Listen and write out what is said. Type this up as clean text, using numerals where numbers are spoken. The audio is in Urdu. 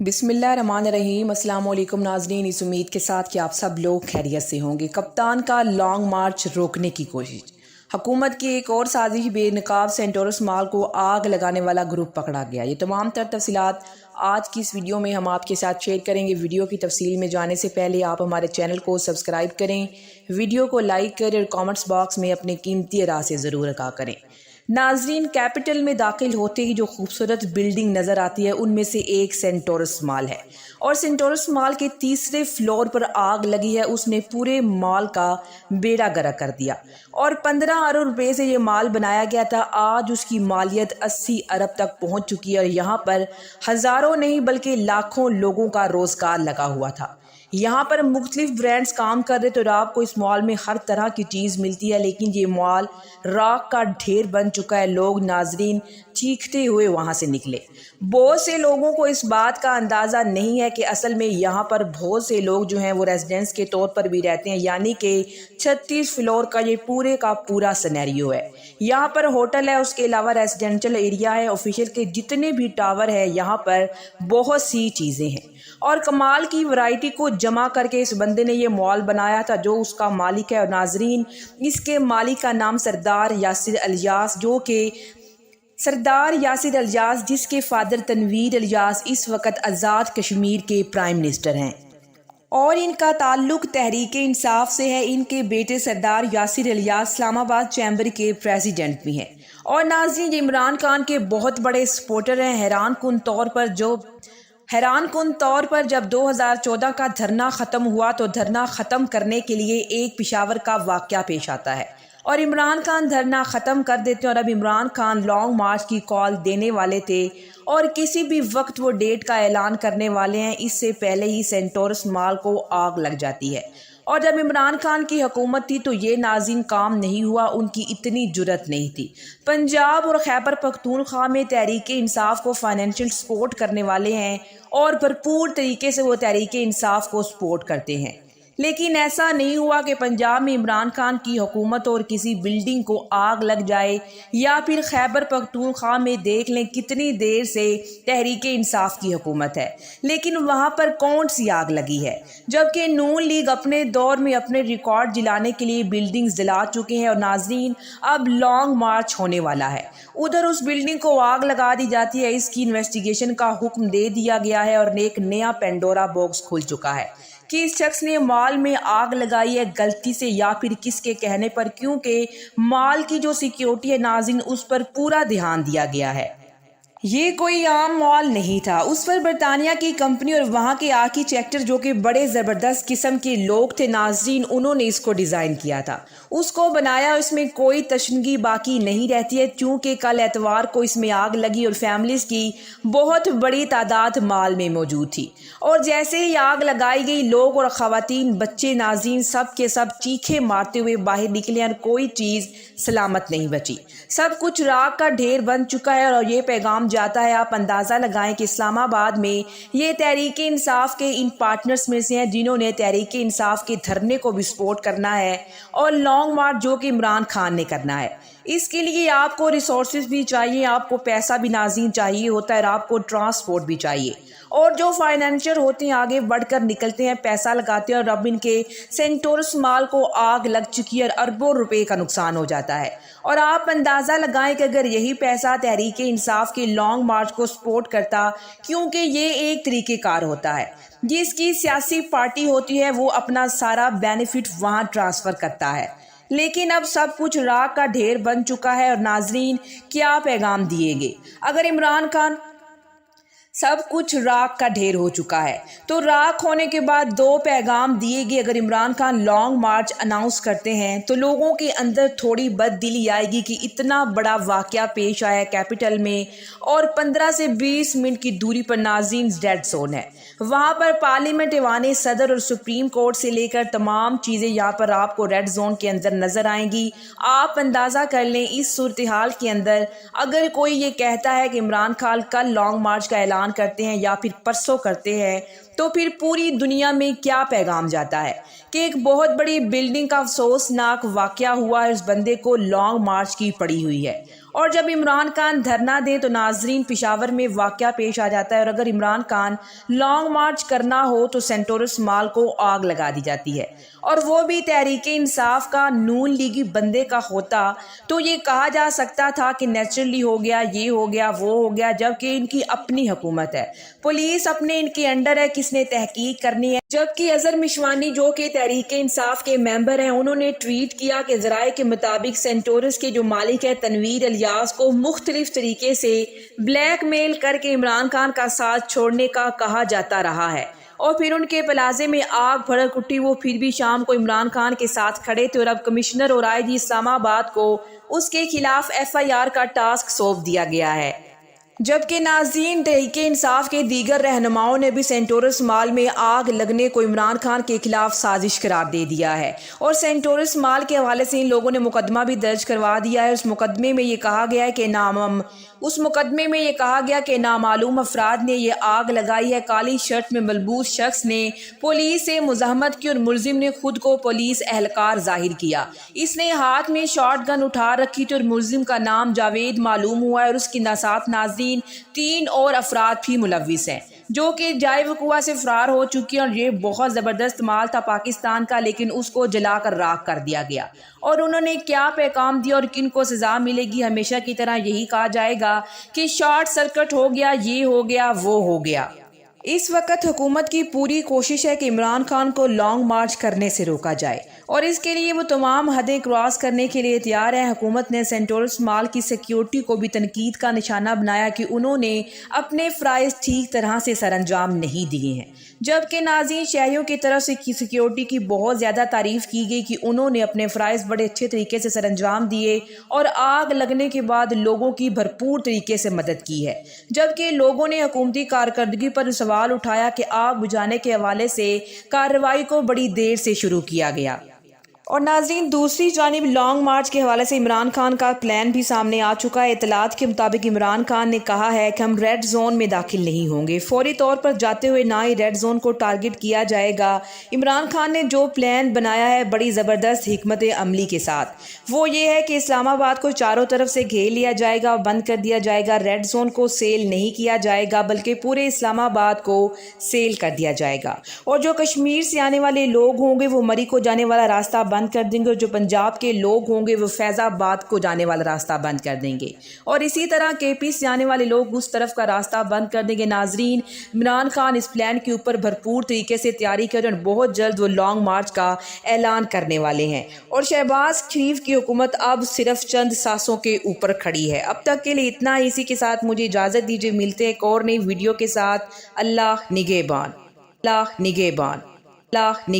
بسم اللہ الرحمن الرحیم۔ السلام علیکم ناظرین، اس امید کے ساتھ کہ آپ سب لوگ خیریت سے ہوں گے۔ کپتان کا لانگ مارچ روکنے کی کوشش۔ حکومت کی ایک اور سازش، بے نقاب سینٹورس مال کو آگ لگانے والا گروپ پکڑا گیا۔ یہ تمام تر تفصیلات آج کی اس ویڈیو میں ہم آپ کے ساتھ شیئر کریں گے۔ ویڈیو کی تفصیل میں جانے سے پہلے آپ ہمارے چینل کو سبسکرائب کریں، ویڈیو کو لائک کریں اور کامنٹس باکس میں اپنے قیمتی رائے سے ضرور آگاہ کریں۔ ناظرین، کیپٹل میں داخل ہوتے ہی جو خوبصورت بلڈنگ نظر آتی ہے ان میں سے ایک سینٹورس مال ہے، اور سینٹورس مال کے تیسرے فلور پر آگ لگی ہے۔ اس نے پورے مال کا بیڑا گرک کر دیا، اور 15 ارب روپے سے یہ مال بنایا گیا تھا۔ آج اس کی مالیت 80 ارب تک پہنچ چکی ہے، اور یہاں پر ہزاروں نہیں بلکہ لاکھوں لوگوں کا روزگار لگا ہوا تھا۔ یہاں پر مختلف برانڈز کام کر رہے، تو آپ کو اس مال میں ہر طرح کی چیز ملتی ہے، لیکن یہ مال راکھ کا ڈھیر بن چکا ہے۔ لوگ ناظرین چیختے ہوئے وہاں سے نکلے۔ بہت سے لوگوں کو اس بات کا اندازہ نہیں ہے کہ اصل میں یہاں پر بہت سے لوگ جو ہیں وہ ریزیڈنس کے طور پر بھی رہتے ہیں، یعنی کہ 36 فلور کا یہ پورے کا پورا سینیریو ہے۔ یہاں پر ہوٹل ہے، اس کے علاوہ ریزیڈینشل ایریا ہے، آفیشیل کے جتنے بھی ٹاور ہے، یہاں پر بہت سی چیزیں ہیں، اور کمال کی ورائٹی کو جمع کر کے اس بندے نے یہ مال بنایا تھا جو اس کا مالک ہے۔ اور ناظرین، اس کے مالک کا نام سردار یاسر الیاس، جس کے فادر تنویر الیاس اس وقت آزاد کشمیر کے پرائم منسٹر ہیں، اور ان کا تعلق تحریک انصاف سے ہے۔ ان کے بیٹے سردار یاسر الیاس اسلام آباد چیمبر کے پریزیڈنٹ بھی ہیں، اور ناظرین یہ عمران خان کے بہت بڑے سپورٹر ہیں۔ حیران کن طور پر جب 2014 کا دھرنا ختم ہوا تو دھرنا ختم کرنے کے لیے ایک پشاور کا واقعہ پیش آتا ہے، اور عمران خان دھرنا ختم کر دیتے ہیں، اور اب عمران خان لانگ مارچ کی کال دینے والے تھے اور کسی بھی وقت وہ ڈیٹ کا اعلان کرنے والے ہیں۔ اس سے پہلے ہی سینٹورس مال کو آگ لگ جاتی ہے، اور جب عمران خان کی حکومت تھی تو یہ ناظرین کام نہیں ہوا، ان کی اتنی جرت نہیں تھی۔ پنجاب اور خیبر پختونخوا میں تحریک انصاف کو فائنینشیل سپورٹ کرنے والے ہیں، اور بھرپور طریقے سے وہ تحریک انصاف کو سپورٹ کرتے ہیں، لیکن ایسا نہیں ہوا کہ پنجاب میں عمران خان کی حکومت اور کسی بلڈنگ کو آگ لگ جائے، یا پھر خیبر پختونخوا میں دیکھ لیں کتنی دیر سے تحریک انصاف کی حکومت ہے، لیکن وہاں پر کون سی آگ لگی ہے، جبکہ نون لیگ اپنے دور میں اپنے ریکارڈ جلانے کے لیے بلڈنگز جلا چکے ہیں۔ اور ناظرین، اب لانگ مارچ ہونے والا ہے، ادھر اس بلڈنگ کو آگ لگا دی جاتی ہے، اس کی انویسٹیگیشن کا حکم دے دیا گیا ہے، اور ایک نیا پینڈورا باکس کھل چکا ہے کہ اس شخص نے مال میں آگ لگائی ہے غلطی سے یا پھر کس کے کہنے پر، کیونکہ مال کی جو سیکیورٹی ہے ناظرین اس پر پورا دھیان دیا گیا ہے۔ یہ کوئی عام مال نہیں تھا، اس پر برطانیہ کی کمپنی اور وہاں کے آرکیٹیکچر جو کہ بڑے زبردست قسم کے لوگ تھے ناظرین، انہوں نے اس کو ڈیزائن کیا تھا، اس کو بنایا۔ اس میں کوئی تشنگی باقی نہیں رہتی ہے، چونکہ کل اتوار کو اس میں آگ لگی اور فیملیز کی بہت بڑی تعداد مال میں موجود تھی، اور جیسے ہی آگ لگائی گئی لوگ اور خواتین بچے ناظرین سب کے سب چیخے مارتے ہوئے باہر نکلے، اور کوئی چیز سلامت نہیں بچی، سب کچھ راکھ کا ڈھیر بن چکا ہے۔ اور یہ پیغام جاتا ہے، آپ اندازہ لگائیں کہ اسلام آباد میں یہ تحریک انصاف کے ان پارٹنرز میں سے ہیں جنہوں نے تحریک انصاف کے دھرنے کو بھی سپورٹ کرنا ہے، اور لانگ مارچ جو کہ عمران خان نے کرنا ہے۔ اس کے لیے آپ کو ریسورسز بھی چاہیے، آپ کو پیسہ بھی ناظرین چاہیے ہوتا ہے، اور آپ کو ٹرانسپورٹ بھی چاہیے، اور جو فائنینشر ہوتے ہیں آگے بڑھ کر نکلتے ہیں، پیسہ لگاتے ہیں، اور اب ان کے سینٹورس مال کو آگ لگ چکی ہے اور اربوں روپے کا نقصان ہو جاتا ہے۔ اور آپ اندازہ لگائیں کہ اگر یہی پیسہ تحریک انصاف کے لانگ مارچ کو سپورٹ کرتا، کیونکہ یہ ایک طریقہ کار ہوتا ہے، جس کی سیاسی پارٹی ہوتی ہے وہ اپنا سارا بینیفٹ وہاں ٹرانسفر کرتا ہے، لیکن اب سب کچھ راکھ کا ڈھیر بن چکا ہے۔ اور ناظرین کیا پیغام دیے گے اگر عمران خان، سب کچھ راکھ کا ڈھیر ہو چکا ہے، تو راکھ ہونے کے بعد دو پیغام دیے گئے۔ اگر Imran Khan long march announce کرتے ہیں تو لوگوں کے اندر تھوڑی بد دلی آئے گی کہ اتنا بڑا واقعہ پیش آیا کیپٹل میں، اور 15 سے 20 منٹ کی دوری پر ناظرین ریڈ زون ہے، وہاں پر پارلیمنٹ، ایوان صدر اور سپریم کورٹ سے لے کر تمام چیزیں یہاں پر آپ کو ریڈ زون کے اندر نظر آئیں گی۔ آپ اندازہ کر لیں اس صورتحال کے اندر اگر کوئی یہ کہتا ہے کہ عمران خان کل لانگ مارچ کا اعلان کرتے ہیں یا پھر پرسوں کرتے ہیں، تو پھر پوری دنیا میں کیا پیغام جاتا ہے کہ ایک بہت بڑی بلڈنگ کا افسوسناک واقعہ ہوا ہے، اس بندے کو لانگ مارچ کی پڑی ہوئی ہے، اور جب عمران خان دھرنا دیں تو ناظرین پشاور میں واقعہ پیش آ جاتا ہے، اور اگر عمران خان لانگ مارچ کرنا ہو تو سینٹورس مال کو آگ لگا دی جاتی ہے، اور وہ بھی تحریک انصاف کا نون لیگی بندے کا ہوتا تو یہ کہا جا سکتا تھا کہ نیچرلی ہو گیا، یہ ہو گیا، وہ ہو گیا، جبکہ ان کی اپنی حکومت ہے، پولیس اپنے ان کے انڈر ہے، کس نے تحقیق کرنی ہے۔ جبکہ اظہر مشوانی جو کہ تحریک انصاف کے ممبر ہیں، انہوں نے ٹویٹ کیا کہ ذرائع کے مطابق سینٹورس کے جو مالک ہے تنویر الیاس کو مختلف طریقے سے بلیک میل کر کے عمران خان کا ساتھ چھوڑنے کا کہا جاتا رہا ہے، اور پھر ان کے پلازے میں آگ بھڑک اٹھی، وہ پھر بھی شام کو عمران خان کے ساتھ کھڑے تھے، اور اب کمشنر اور آئی جی اسلام آباد کو اس کے خلاف FIR کا ٹاسک سونپ دیا گیا ہے۔ جبکہ ناظرین تحریک انصاف کے دیگر رہنماؤں نے بھی سینٹورس مال میں آگ لگنے کو عمران خان کے خلاف سازش قرار دے دیا ہے، اور سینٹورس مال کے حوالے سے ان لوگوں نے مقدمہ بھی درج کروا دیا ہے۔ اس مقدمے میں یہ کہا گیا کہ نامعلوم افراد نے یہ آگ لگائی ہے، کالی شرٹ میں ملبوس شخص نے پولیس سے مزاحمت کی، اور ملزم نے خود کو پولیس اہلکار ظاہر کیا، اس نے ہاتھ میں شارٹ گن اٹھا رکھی تھی، اور ملزم کا نام جاوید معلوم ہوا ہے، اور اس کے ساتھ ناظرین 3 اور افراد بھی ملوث ہیں جو کہ جائے وقوع سے فرار ہو چکی ہیں، اور یہ بہت زبردست مال تھا پاکستان کا، لیکن اس کو جلا کر راکھ کر دیا گیا۔ اور انہوں نے کیا پیغام دیا اور کن کو سزا ملے گی؟ ہمیشہ کی طرح یہی کہا جائے گا کہ شارٹ سرکٹ ہو گیا، یہ ہو گیا، وہ ہو گیا۔ اس وقت حکومت کی پوری کوشش ہے کہ عمران خان کو لانگ مارچ کرنے سے روکا جائے، اور اس کے لیے وہ تمام حدیں کراس کرنے کے لیے تیار ہے۔ حکومت نے سینٹورس مال کی سیکیورٹی کو بھی تنقید کا نشانہ بنایا کہ انہوں نے اپنے فرائض ٹھیک طرح سے سر انجام نہیں دیے ہیں، جبکہ ناظرین شہریوں کی طرف سے سیکیورٹی کی بہت زیادہ تعریف کی گئی کہ انہوں نے اپنے فرائض بڑے اچھے طریقے سے سر انجام دیے، اور آگ لگنے کے بعد لوگوں کی بھرپور طریقے سے مدد کی ہے، جبکہ لوگوں نے حکومتی کارکردگی پر سوال اٹھایا کہ آگ بجھانے کے حوالے سے کارروائی کو بڑی دیر سے شروع کیا گیا۔ اور ناظرین دوسری جانب لانگ مارچ کے حوالے سے عمران خان کا پلان بھی سامنے آ چکا ہے۔ اطلاعات کے مطابق عمران خان نے کہا ہے کہ ہم ریڈ زون میں داخل نہیں ہوں گے، فوری طور پر جاتے ہوئے نہ ہی ریڈ زون کو ٹارگٹ کیا جائے گا۔ عمران خان نے جو پلان بنایا ہے بڑی زبردست حکمت عملی کے ساتھ، وہ یہ ہے کہ اسلام آباد کو چاروں طرف سے گھیر لیا جائے گا، بند کر دیا جائے گا، ریڈ زون کو سیل نہیں کیا جائے گا بلکہ پورے اسلام آباد کو سیل کر دیا جائے گا، اور جو کشمیر سے آنے والے لوگ ہوں گے وہ مری کو جانے والا راستہ بند کر دیں گے، اور جو پنجاب کے لوگ ہوں گے وہ فیض آباد کو جانے والا راستہ بند کر دیں گے، اور اسی طرح KP سے آنے والے لوگ اس طرف کا راستہ بند کر دیں گے۔ ناظرین عمران خان اس پلان کے اوپر بھرپور طریقے سے تیاری کر رہے ہیں، اور بہت جلد وہ لانگ مارچ کا اعلان کرنے والے ہیں، اور شہباز شریف کی حکومت اب صرف چند سانسوں کے اوپر کھڑی ہے۔ اب تک کے لیے اتنا ہی، اسی کے ساتھ مجھے اجازت دیجیے، ملتے ہیں ایک اور نئی ویڈیو کے ساتھ۔ اللہ نگہبان، اللہ نگہبان، اللہ نگہبان۔